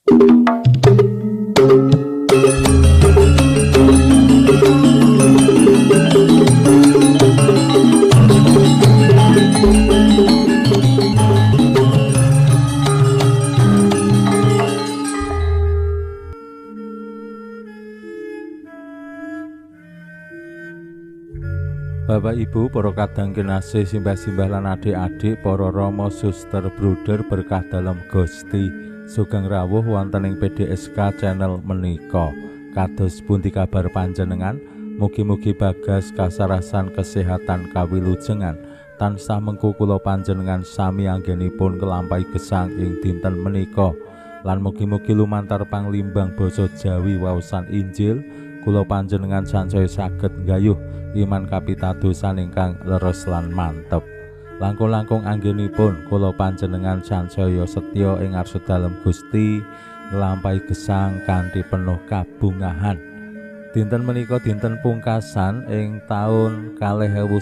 Bapak Ibu, para kadang kinasih, simbah-simbah lan adik-adik, para rama, suster, bruder berkah dalam Gusti, sugeng rawuh wonten ing PDSK channel menika. Kados pundi kabar panjenengan? Mugi-mugi bagas kasarasan kesehatan kawilujengan tansah mengku kula panjenengan sami anggenipun kelampahi gesang ing dinten menika. Lan mugi-mugi lumantar panglimbang basa Jawi waosan Injil kula panjenengan sansaya saged nggayuh iman kapitadosan ingkang leres lan mantep. Langkung-langkung anggenipun kula panjenengan sansaya setya ing ngarsa dalem Gusti nglampahi gesang kanthi penuh kabungahan. Dinten menika dinten pungkasan ing taun 2000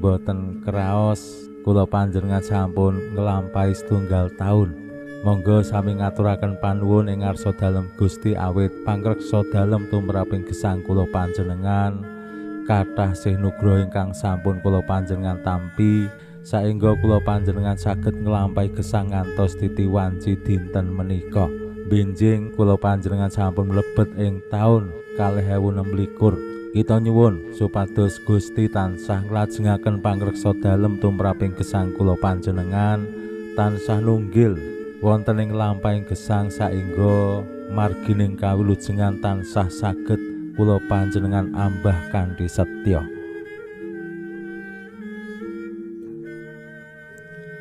boten kraos kula panjenengan sampun nglampahi setunggal taun. Monggo sami ngaturaken panuwun ing ngarsa dalem Gusti awit pangreksa dalem tumraping gesang kula panjenengan kathah sih nugroho ingkang sampun kula panjenengan tampi saengga kula panjenengan saged nglampahi gesang ngantos titi wanci dinten menika. Benjing kula panjenengan sampun mlebet ing taun 2026. Kita nyuwun supados Gusti tansah nglajengaken pangreksa dalem tumraping gesang kula panjenengan tansah nunggil wonten ing lampahing gesang saengga margining kawilujengan tansah saged kula panjenengan ambah kanthi setya.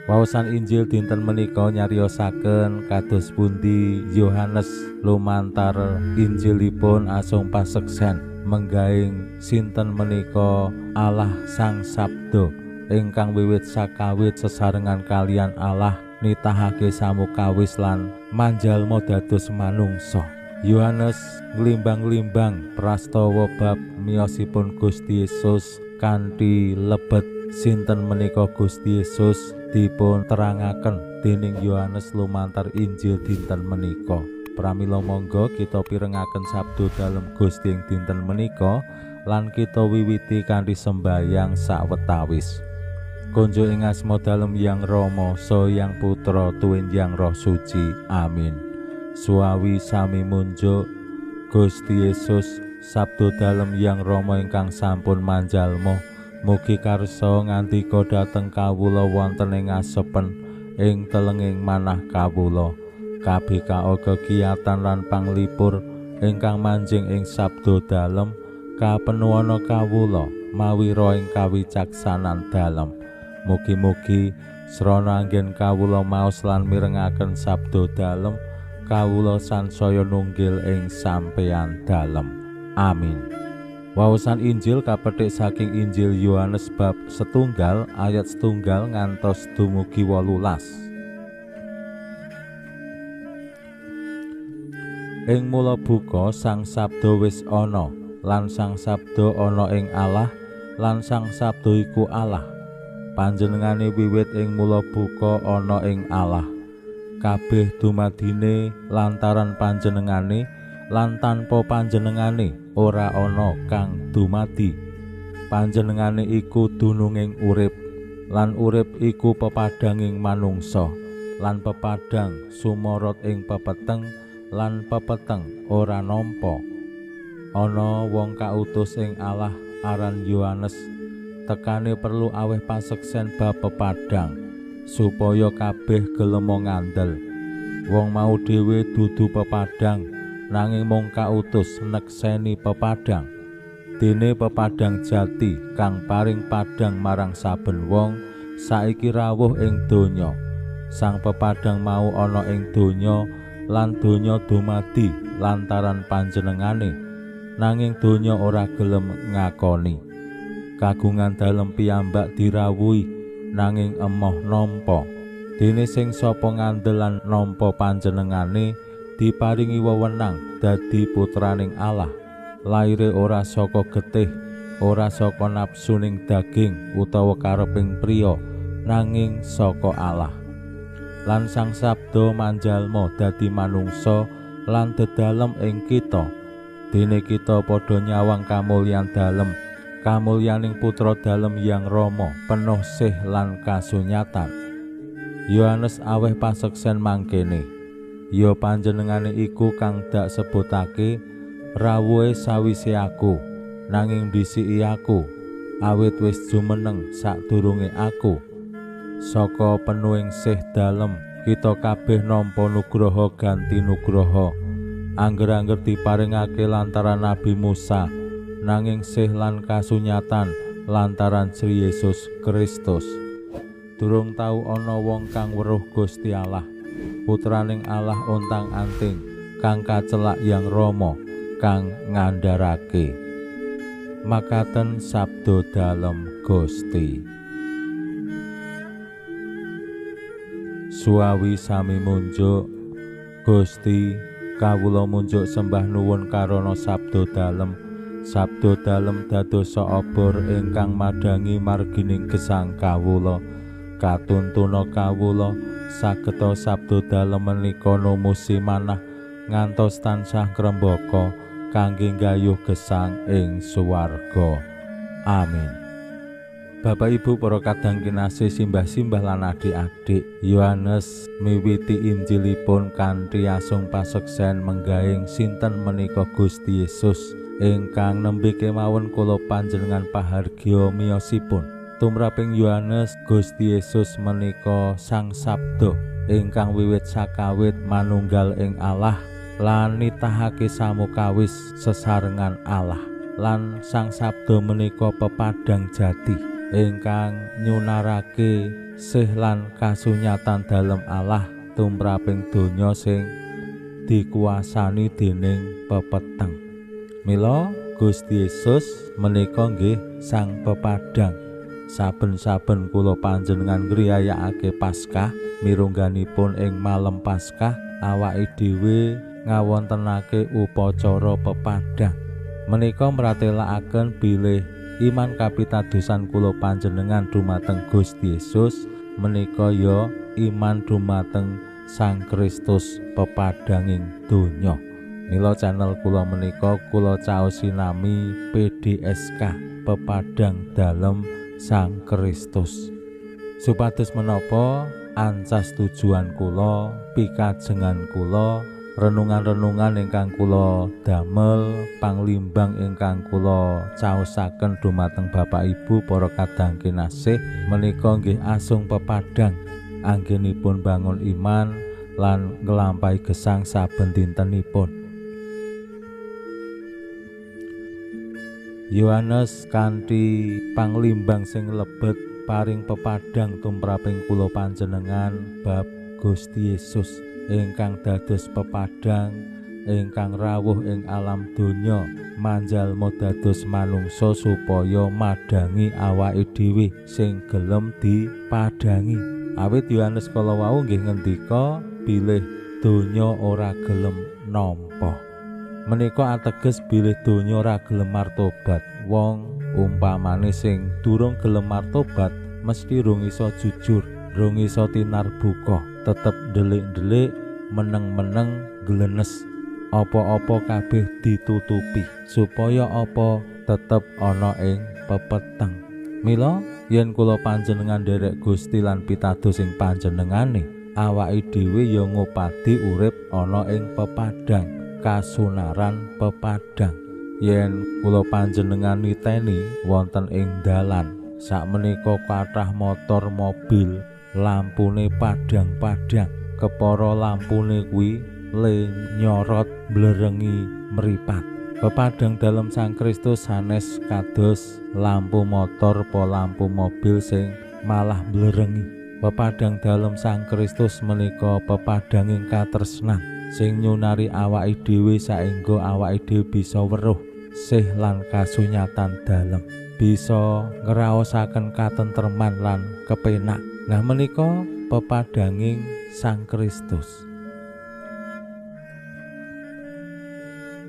Waosan Injil dinten menika nyariosaken kados pundi Yohanes lumantar Injilipun asung paseksen menggaing sinten menika Allah Sang Sabda ingkang wiwit sakawit sesarengan kalian Allah nitahake samukawis lan manjalma dados manungsa. Yohanes nglimbang-limbang prastawa bab miyosipun Gusti Yesus kanthi lebet sinten menika Gusti Yesus dipun terangaken dening Yohanes lumantar Injil dinten menika. Pramila monggo kita pirengaken sabda dalem Gusti ing dinten menika lan kita wiwiti kanthi sembahyang sawetawis. Konjo ing asma dalem Yang Rama saha Yang Putra tuwin Yang Roh Suci. Amin. Suawi sami munjuk Gusti Yesus sabda dalem Yang Rama ingkang sampun manjalma mugi karsa ngandika dhateng kawula wonten ing asepen ing telenging manah kawula. Kabeh kegiatan lan panglipur ingkang manjing ing sabda dalem kapenuwana kawula mawi roh ing kawicaksanan dalem. Mugi-mugi srana anggen kawula maos lan mirengaken sabda dalem kawula sansaya nunggil ing sampeyan dalem. Amin. Waosan Injil kapetik saking Injil Yohanes bab 1 ayat 1 ngantos dumugi 18. Ing mula buka Sang Sabda wis ana, lan Sang Sabda ana ing Allah, lan Sang Sabda iku Allah. Panjenengane wiwit ing mula buka ana ing Allah. Kabeh dumadine lantaran panjenengane, lan tanpa panjenengane ora ana kang dumadi. Panjenengane iku dununging urip, lan urip iku pepadanging manungsa, lan pepadang sumorot ing pepeteng, lan pepeteng ora nampa. Ana wong kautus ing Allah aran Yohanes, tekane perlu aweh paseksen bab pepadang supaya kabeh gelem ngandel. Wong mau dhewe dudu pepadang nanging mung kautus nekseni pepadang. Dene pepadang jati kang paring padang marang saben wong saiki rawuh ing donya. Sang pepadang mau ana ing donya lan donya dumadi lantaran panjenengane, nanging donya ora gelem ngakoni. Kagungan dalem piyambak dirawuhi nanging emoh nampa. Dene sing sapa ngandel lan nampa panjenengane diparingi wewenang dadi putraning Allah. Laire ora saka getih, ora saka nafsuning daging utawa kareping priya, nanging saka Allah. lan Sang Sabda manjalma dadi manungsa lan dedalem ing kita. Dene kita padha nyawang kamulyan dalem, kamulyaning putra dalem Hyang Rama penuh sih lan kasunyatan. Yohanes aweh paseksen mangkene, ya panjenengane iku kang dak sebutake rawuhe sawise aku, nanging dhisiki aku, awit wis jumeneng sadurunge aku. Saka penuhing sih dalem kita kabeh nampa nugraha ganti nugraha. Angger-angger diparingake lantaran Nabi Musa, nanging sih lan kasunyatan lantaran Sri Yesus Kristus. Durung tau ana wong kang weruh Gusti Allah, putraning Allah ontang-anting, kang kacelak Hyang Rama, kang ngandharake. Makaten sabda dalem Gusti. Suawi sami munjuk, Gusti kawula munjuk sembah nuwun karana sabda dalem dadosa obor ingkang madhangi margining gesang kawula. Katuntuna kawula sageta sabda dalem menika numusi manah ngantos tansah ngrembaka kangge nggayuh gesang ing suwarga. Amin. Bapak Ibu para kadang kinasih simbah-simbah lan adik-adik, Yohanes miwiti Injilipun kanthi asung paseksen menggaing sinten menika Gusti Yesus ingkang nembe kemawon kula panjenengan pahargya miyosipun. Tumraping Yohanes, Gusti Yesus menika Sang Sabda ingkang wiwit sakawit manunggal ing Allah lan nitahake samukawis sesarengan Allah, lan Sang Sabda menika pepadang jati ingkang nyunarake sih lan kasunyatan dalem Allah tumraping donya sing dikuasani dening pepeteng. Mila Gusti Yesus menika nggih Sang Pepadang. Saben-saben kula panjenengan ngriyayakake Paskah, mirungganipun ing malem Paskah awake dhewe ngawontenake upacara pepadang. Menika mratelakaken bilih iman kapitadosan kula panjenengan dumateng Gusti Yesus menika ya iman dumateng Sang Kristus pepadanging donya. Mila channel kula menika kula caosi nami PDSK, Pepadang Dalem Sang Kristus. Supados menapa ancas tujuan kula, pikajengan kula, renungan-renungan ingkang kula damel, panglimbang ingkang kula caosaken dumateng Bapak Ibu para kadang kinasih menika nggih asung pepadang anggenipun bangun iman lan nglampahi gesang saben dintenipun. Yohanes kanthi panglimbang sing lebet paring pepadang tumraping kula panjenengan bab Gusti Yesus ingkang dados pepadang ingkang rawuh ing alam donya manjalma dados manungsa supaya madangi awake dhewe sing gelem dipadangi. Awit Yohanes kala wau nggih ngendika bilih donya ora gelem nampa. Menika ateges bilih donya ora gelem martobat. Wong umpamane sing durung gelem martobat mesti rung iso jujur, rung iso tinarbuka, tetep delik-delik, meneng-meneng, glenes. Apa-apa kabeh ditutupi supaya apa tetep ana ing pepeteng. Mila yen kula panjenengan derek Gusti lan pitados ing panjenengane, awake dhewe ya ngupadi urip ana ing pepadang, kasunaran pepadang. Yen kula panjenengan niteni wonten ing dalan sakmenika kathah motor mobil lampune padang-padang, kepara lampune kuwi le nyorot blerengi mripat. Pepadang dalem Sang Kristus sanes kados lampu motor po lampu mobil sing malah blerengi. Pepadang dalem Sang Kristus menika pepadanging katresnan sing nyunari awake dhewe saengga awake dhewe bisa weruh sih lan kasunyatan dalem, bisa ngraosaken katentreman lan kepenak. Nah menika pepadanging Sang Kristus.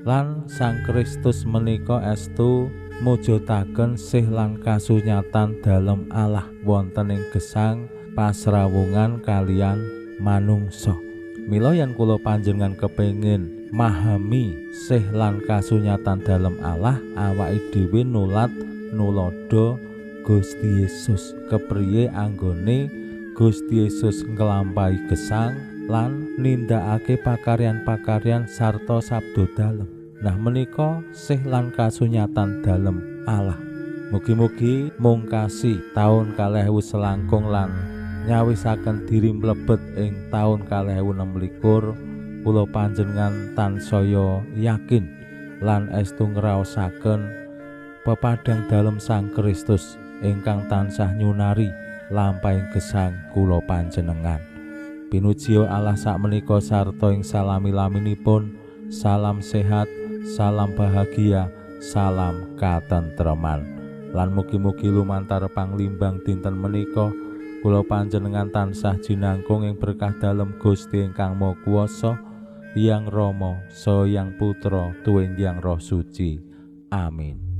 Lan Sang Kristus menika estu mujudaken sih lan kasunyatan dalem Allah wonten ing gesang pasrawungan kalian manungsa. Mila yen kula panjenengan kepengin mahami sih lan kasunyatan dalem Allah, awake dhewe nulodo Gusti Yesus. Kepriye anggone Gusti Yesus nglampahi gesang lan nindakake pakaryan-pakaryan sarta sabda dalem. Nah menika sih lan kasunyatan dalem Allah. Mugi-mugi mungkasi taun 2019 lan nyawisaken diri mlebet ing taun 2026, kula panjenengan tansaya yakin lan estu ngraosaken pepadang dalem Sang Kristus ingkang tansah nyunari lampahing gesang kula panjenengan. Pinuji Allah sakmenika sarta ing salami-laminipun. Salam sehat, salam bahagia, salam katentreman. Lan mugi-mugi lumantar panglimbang dinten menika kula panjenengan tansah jinangkung ing berkah dalem Gusti ingkang Maha Kuwasa, Hyang Rama saha Hyang Putra tuwin Hyang Roh Suci. Amin.